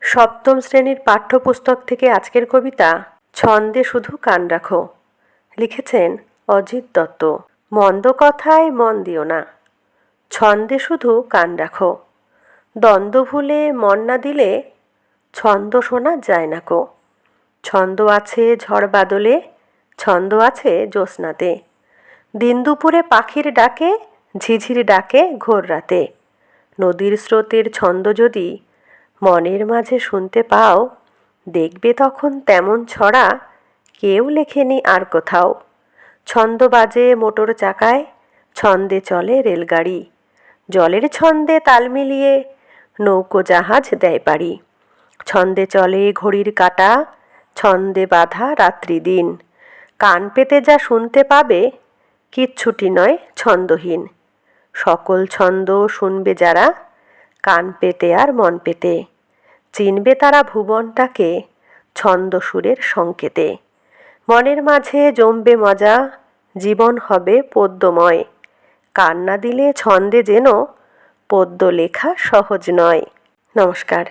সপ্তম শ্রেণীর পাঠ্যপুস্তক থেকে আজকের কবিতা ছন্দে শুধু কান রাখো। লিখেছেন অজিত দত্ত। মন্দ কথায় মন দিও না, ছন্দে শুধু কান রাখো। দ্বন্দ্ব ভুলে মন না দিলে ছন্দ শোনা যায় না কো। ছন্দ আছে ঝড় বাদলে, ছন্দ আছে জ্যোৎস্নাতে। দিন দুপুরে পাখির ডাকে, ঝিঝির ডাকে ঘোর রাতে। নদীর স্রোতের ছন্দ যদি মনের মাঝে শুনতে পাও, দেখবে তখন তেমন ছড়া কেউ লেখেনি আর কোথাও। ছন্দ বাজে মোটর চাকায়, ছন্দে চলে রেলগাড়ি। জলের ছন্দে তাল মিলিয়ে নৌকো জাহাজ দেয় পাড়ি। ছন্দে চলে ঘড়ির কাঁটা, ছন্দে বাঁধা রাত্রি দিন। কান পেতে যা শুনতে পাবে, কিচ্ছুটি নয় ছন্দহীন। সকল ছন্দ শুনবে যারা, কান পেতে আর মন পেতে। চিনবে তারা ভুবনটাকে ছন্দ সুরের সংকেতে। মনের মাঝে জমবে মজা, জীবন হবে পদ্যময়। কান না দিলে ছন্দে যেন পদ্য লেখা সহজ নয়। নমস্কার।